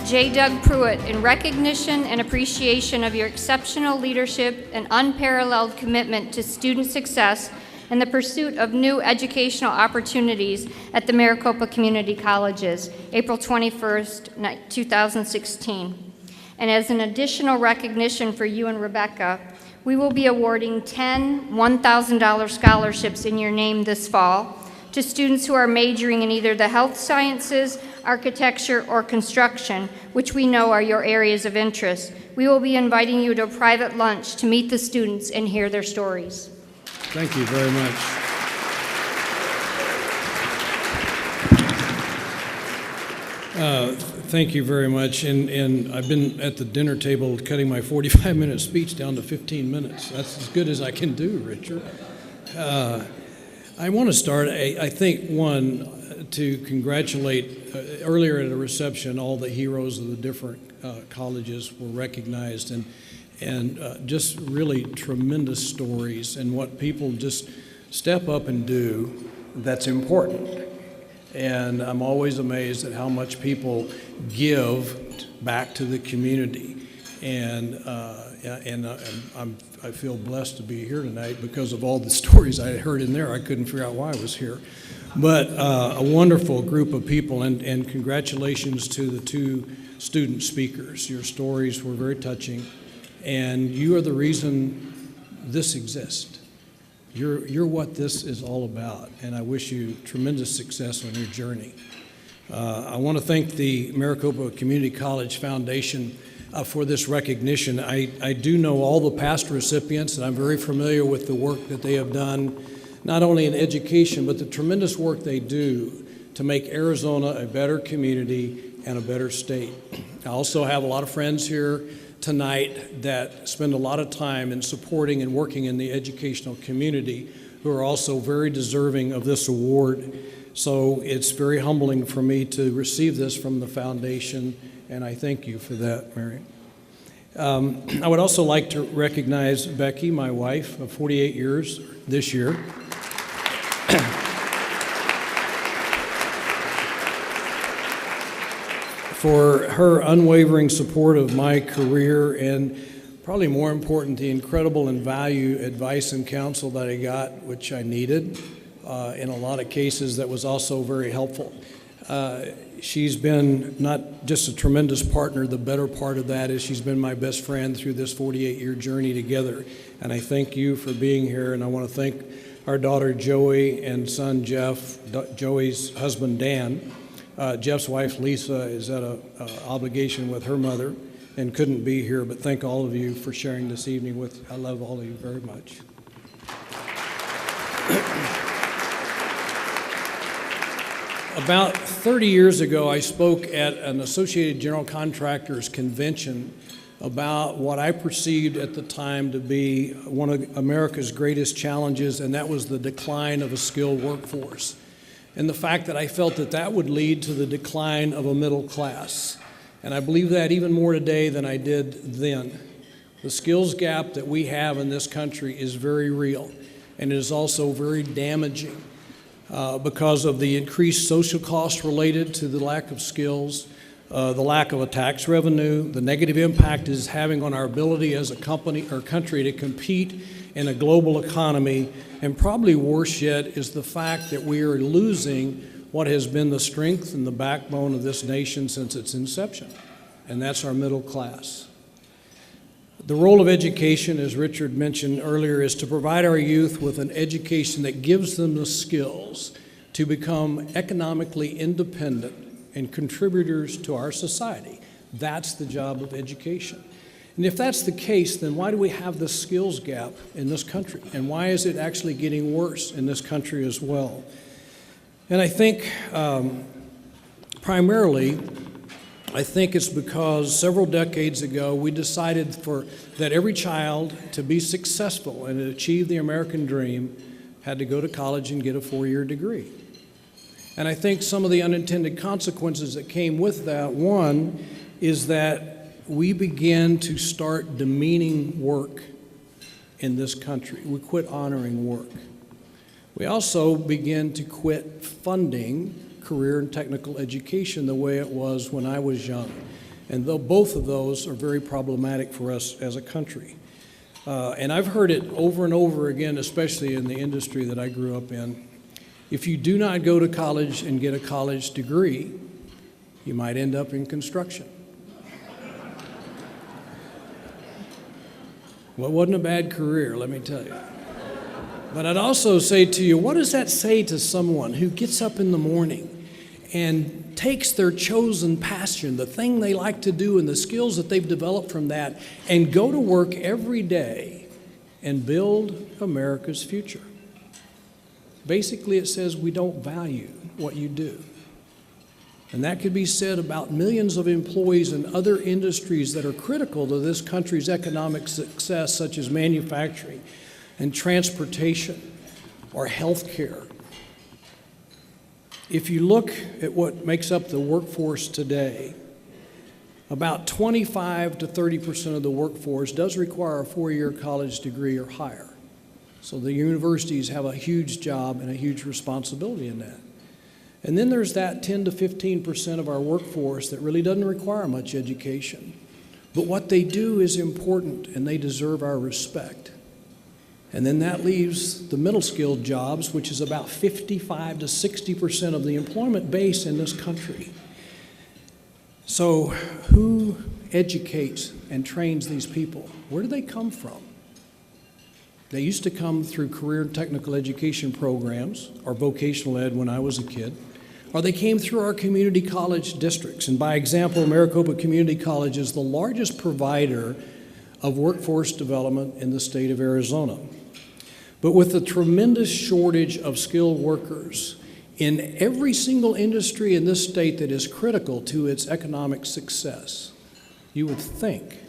[SPEAKER 1] J. Doug Pruitt, in recognition and appreciation of your exceptional leadership and unparalleled commitment to student success and the pursuit of new educational opportunities at the Maricopa Community Colleges, April 21st, 2016. And as an additional recognition for you and Rebecca, we will be awarding 10 $1,000 scholarships in your name this fall to students who are majoring in either the health sciences, architecture, or construction, which we know are your areas of interest. We will be inviting you to a private lunch to meet the students and hear their stories.
[SPEAKER 11] Thank you very much. Thank you very much. And I've been at the dinner table cutting my 45-minute speech down to 15 minutes. That's as good as I can do, Richard. I want to start, I think, to congratulate, earlier at a reception, all the heroes of the different colleges were recognized, and just really tremendous stories and what people just step up and do that's important. And I'm always amazed at how much people give back to the community. And I feel blessed to be here tonight because of all the stories I heard in there. I couldn't figure out why I was here. But a wonderful group of people, and congratulations to the two student speakers. Your stories were very touching, and you are the reason this exists. You're what this is all about, and I wish you tremendous success on your journey. I want to thank the Maricopa Community College Foundation for this recognition. I do know all the past recipients, and I'm very familiar with the work that they have done, not only in education, but the tremendous work they do to make Arizona a better community and a better state. I also have a lot of friends here tonight that spend a lot of time in supporting and working in the educational community who are also very deserving of this award. So it's very humbling for me to receive this from the foundation, and I thank you for that, Mary. I would also like to recognize Becky, my wife, of 48 years this year. For her unwavering support of my career, and probably more important, the incredible and value advice and counsel that I got, which I needed. In a lot of cases, that was also very helpful. She's been not just a tremendous partner, the better part of that is she's been my best friend through this 48-year journey together. And I thank you for being here, and I want to thank our daughter Joey and son Jeff, Joey's husband Dan. Jeff's wife Lisa is at an obligation with her mother and couldn't be here, but thank all of you for sharing this evening with. I love all of you very much. About 30 years ago, I spoke at an Associated General Contractors convention about what I perceived at the time to be one of America's greatest challenges, and that was the decline of a skilled workforce. And the fact that I felt that that would lead to the decline of a middle class. And I believe that even more today than I did then. The skills gap that we have in this country is very real, and it is also very damaging because of the increased social costs related to the lack of skills, the lack of a tax revenue, the negative impact it is having on our ability as a company or country to compete in a global economy, and probably worse yet is the fact that we are losing what has been the strength and the backbone of this nation since its inception, and that's our middle class. The role of education, as Richard mentioned earlier, is to provide our youth with an education that gives them the skills to become economically independent and contributors to our society. That's the job of education. And if that's the case, then why do we have this skills gap in this country? And why is it actually getting worse in this country as well? And I think primarily, I think it's because several decades ago we decided that every child to be successful and achieve the American dream had to go to college and get a 4-year degree. And I think some of the unintended consequences that came with that, one, is that we began to start demeaning work in this country. We quit honoring work. We also began to quit funding career and technical education the way it was when I was young. And though both of those are very problematic for us as a country. And I've heard it over and over again, especially in the industry that I grew up in. If you do not go to college and get a college degree, you might end up in construction. Well, it wasn't a bad career, let me tell you. But I'd also say to you, what does that say to someone who gets up in the morning and takes their chosen passion, the thing they like to do and the skills that they've developed from that, and go to work every day and build America's future? Basically, it says we don't value what you do. And that could be said about millions of employees in other industries that are critical to this country's economic success, such as manufacturing and transportation or healthcare. If you look at what makes up the workforce today, about 25 to 30% of the workforce does require a 4-year college degree or higher. So the universities have a huge job and a huge responsibility in that. And then there's that 10 to 15% of our workforce that really doesn't require much education. But what they do is important, and they deserve our respect. And then that leaves the middle-skilled jobs, which is about 55 to 60% of the employment base in this country. So who educates and trains these people? Where do they come from? They used to come through career and technical education programs or vocational ed when I was a kid, or they came through our community college districts. And by example, Maricopa Community College is the largest provider of workforce development in the state of Arizona. But with the tremendous shortage of skilled workers in every single industry in this state that is critical to its economic success, you would think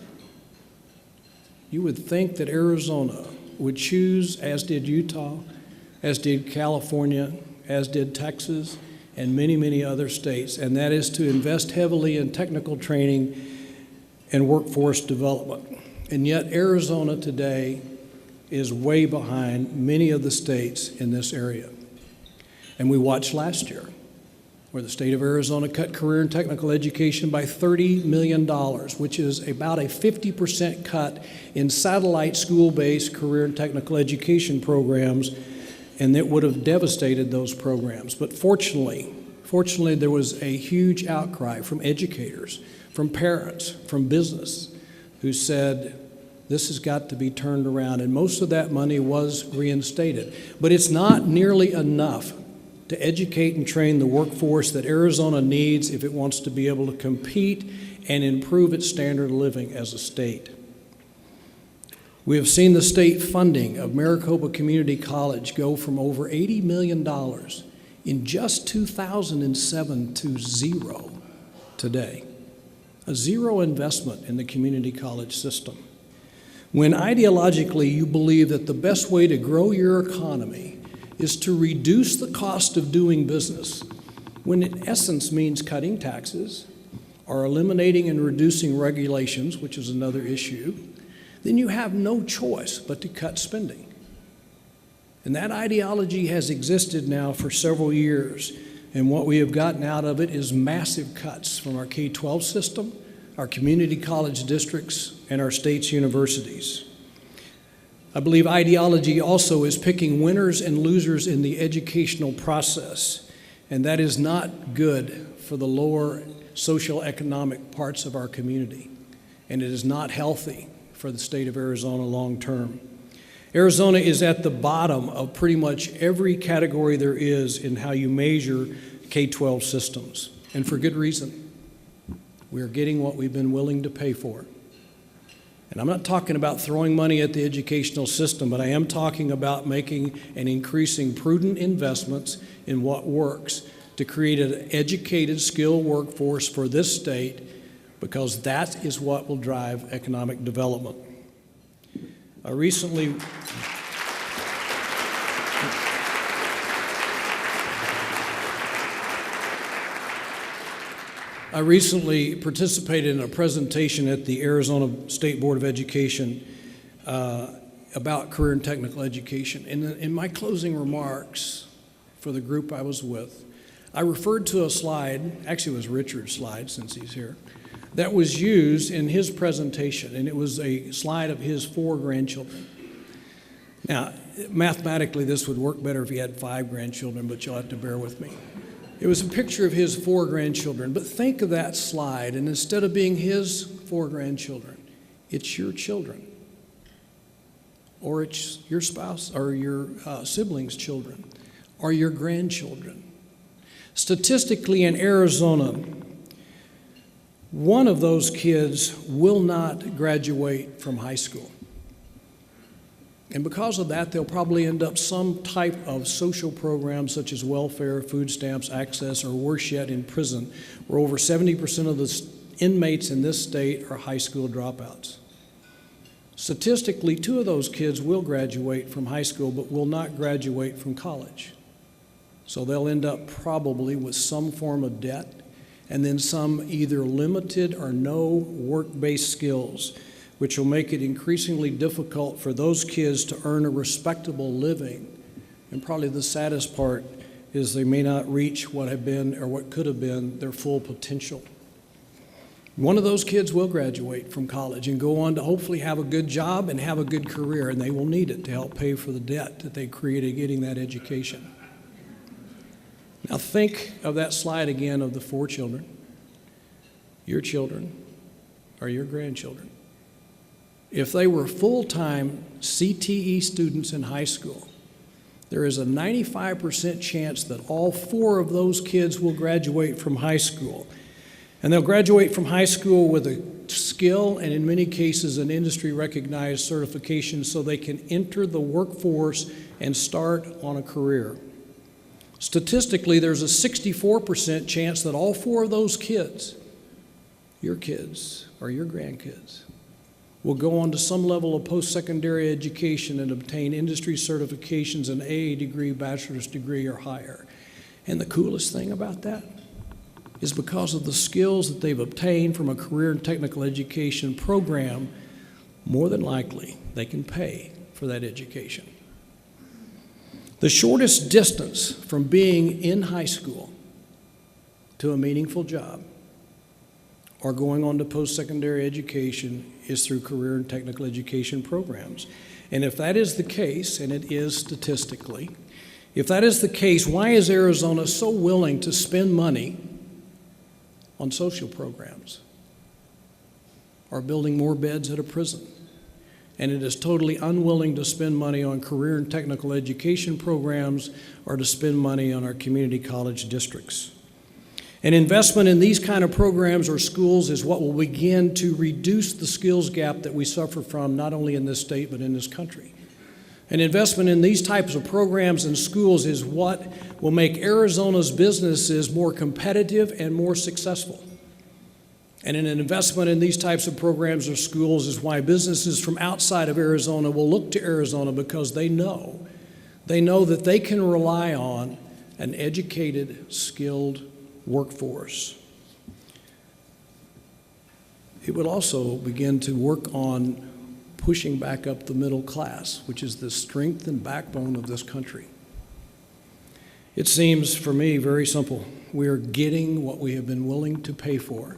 [SPEAKER 11] that Arizona would choose, as did Utah, as did California, as did Texas, and many, many other states, and that is to invest heavily in technical training and workforce development. And yet Arizona today is way behind many of the states in this area. And we watched last year where the state of Arizona cut career and technical education by $30 million, which is about a 50% cut in satellite school-based career and technical education programs, and it would have devastated those programs. But fortunately, there was a huge outcry from educators, from parents, from business, who said, this has got to be turned around, and most of that money was reinstated. But it's not nearly enough to educate and train the workforce that Arizona needs if it wants to be able to compete and improve its standard of living as a state. We have seen the state funding of Maricopa Community College go from over $80 million in just 2007 to zero today. A zero investment in the community college system. When ideologically you believe that the best way to grow your economy is to reduce the cost of doing business, when in essence means cutting taxes or eliminating and reducing regulations, which is another issue, then you have no choice but to cut spending. And that ideology has existed now for several years, and what we have gotten out of it is massive cuts from our K-12 system, our community college districts, and our state's universities. I believe ideology also is picking winners and losers in the educational process, and that is not good for the lower social economic parts of our community, and it is not healthy for the state of Arizona long term. Arizona is at the bottom of pretty much every category there is in how you measure K-12 systems, and for good reason. We are getting what we've been willing to pay for. And I'm not talking about throwing money at the educational system, but I am talking about making and increasing prudent investments in what works to create an educated, skilled workforce for this state, because that is what will drive economic development. I recently participated in a presentation at the Arizona State Board of Education about career and technical education. In my closing remarks for the group I was with, I referred to a slide, actually it was Richard's slide since he's here, that was used in his presentation, and it was a slide of his 4 grandchildren. Now, mathematically this would work better if he had 5 grandchildren, but you'll have to bear with me. It was a picture of his 4 grandchildren, but think of that slide, and instead of being his 4 grandchildren, it's your children. or it's your spouse or your siblings' children or your grandchildren. Statistically, in Arizona, one of those kids will not graduate from high school. And because of that, they'll probably end up some type of social program such as welfare, food stamps, access, or worse yet, in prison, where over 70% of the inmates in this state are high school dropouts. Statistically, 2 of those kids will graduate from high school but will not graduate from college. So they'll end up probably with some form of debt and then some either limited or no work-based skills, which will make it increasingly difficult for those kids to earn a respectable living. And probably the saddest part is they may not reach what have been or what could have been their full potential. One of those kids will graduate from college and go on to hopefully have a good job and have a good career, and they will need it to help pay for the debt that they created getting that education. Now think of that slide again of the 4 children, your children or your grandchildren. If they were full-time CTE students in high school, there is a 95% chance that all 4 of those kids will graduate from high school. And they'll graduate from high school with a skill and in many cases an industry-recognized certification so they can enter the workforce and start on a career. Statistically, there's a 64% chance that all 4 of those kids, your kids or your grandkids, will go on to some level of post-secondary education and obtain industry certifications, an AA degree, bachelor's degree, or higher. And the coolest thing about that is because of the skills that they've obtained from a career and technical education program, more than likely they can pay for that education. The shortest distance from being in high school to a meaningful job or going on to post-secondary education is through career and technical education programs. And if that is the case, and it is statistically, if that is the case, why is Arizona so willing to spend money on social programs or building more beds at a prison? And it is totally unwilling to spend money on career and technical education programs or to spend money on our community college districts. An investment in these kind of programs or schools is what will begin to reduce the skills gap that we suffer from not only in this state but in this country. An investment in these types of programs and schools is what will make Arizona's businesses more competitive and more successful. And an investment in these types of programs or schools is why businesses from outside of Arizona will look to Arizona because they know that they can rely on an educated, skilled workforce. It would also begin to work on pushing back up the middle class, which is the strength and backbone of this country. It seems for me very simple. We are getting what we have been willing to pay for.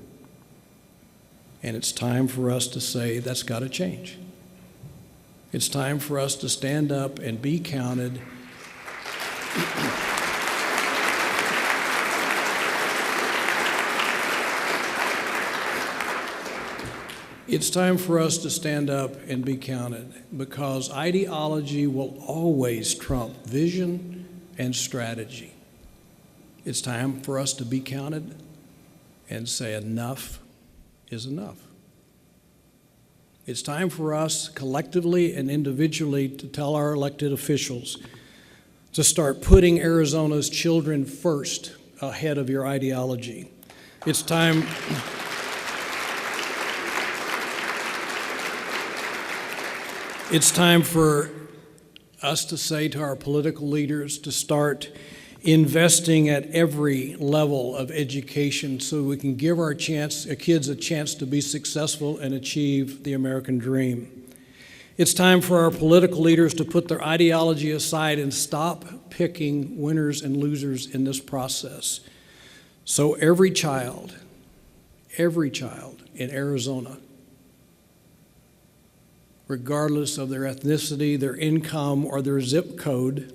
[SPEAKER 11] And it's time for us to say that's got to change. It's time for us to stand up and be counted. It's time for us to stand up and be counted because ideology will always trump vision and strategy. It's time for us to be counted and say enough is enough. It's time for us collectively and individually to tell our elected officials to start putting Arizona's children first ahead of your ideology. It's time. It's time for us to say to our political leaders to start investing at every level of education so we can give our kids a chance to be successful and achieve the American dream. It's time for our political leaders to put their ideology aside and stop picking winners and losers in this process. So every child in Arizona, regardless of their ethnicity, their income, or their zip code,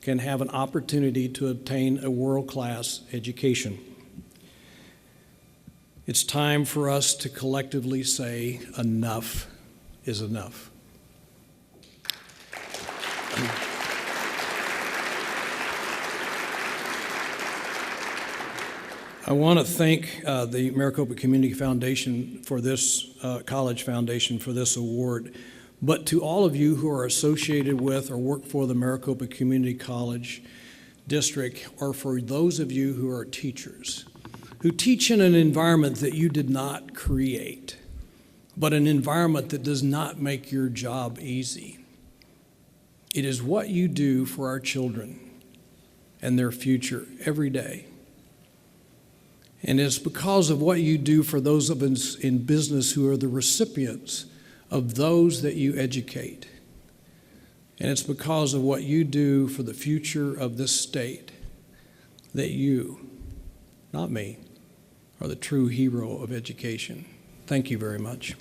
[SPEAKER 11] can have an opportunity to obtain a world-class education. It's time for us to collectively say enough is enough. I want to thank the Maricopa Community Foundation for this, College Foundation for this award. But to all of you who are associated with or work for the Maricopa Community College District, or for those of you who are teachers, who teach in an environment that you did not create, but an environment that does not make your job easy. It is what you do for our children and their future every day. And it's because of what you do for those of us in business who are the recipients of those that you educate. And it's because of what you do for the future of this state that you, not me, are the true hero of education. Thank you very much.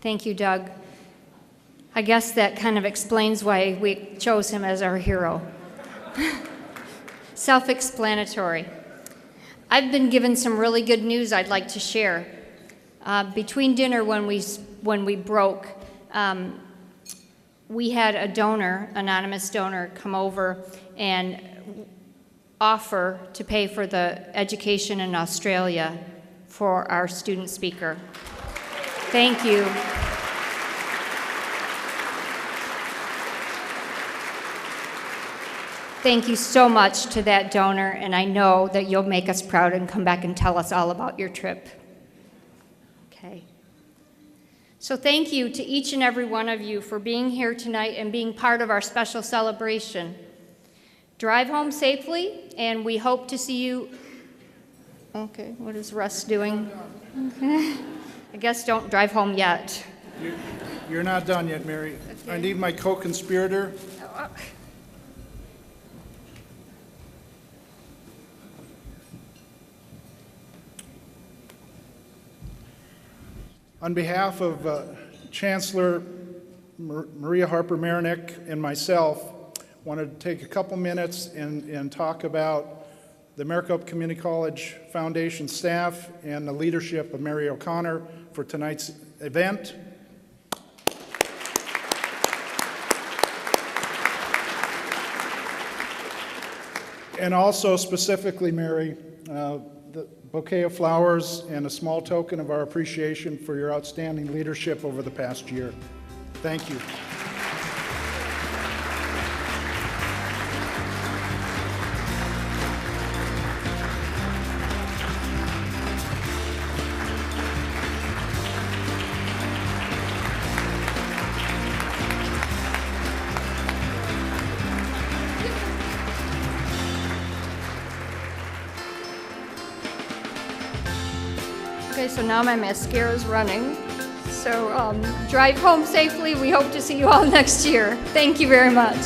[SPEAKER 1] Thank you, Doug. I guess that kind of explains why we chose him as our hero. Self-explanatory. I've been given some really good news I'd like to share. Between dinner when we broke, we had a donor, anonymous donor, come over and offer to pay for the education in Australia for our student speaker. Thank you. Thank you so much to that donor, and I know that you'll make us proud and come back and tell us all about your trip. Okay. So thank you to each and every one of you for being here tonight and being part of our special celebration. Drive home safely, and we hope to see you. Okay, what is Russ doing? Okay. I guess don't drive home yet.
[SPEAKER 2] You're not done yet, Mary. Okay. I need my co-conspirator. On behalf of Chancellor Maria Harper Marinick and myself, I wanted to take a couple minutes and talk about the Maricopa Community College Foundation staff and the leadership of Mary O'Connor for tonight's event. And also specifically, Mary, the bouquet of flowers and a small token of our appreciation for your outstanding leadership over the past year. Thank you.
[SPEAKER 1] Okay, so now my mascara is running. So drive home safely. We hope to see you all next year. Thank you very much.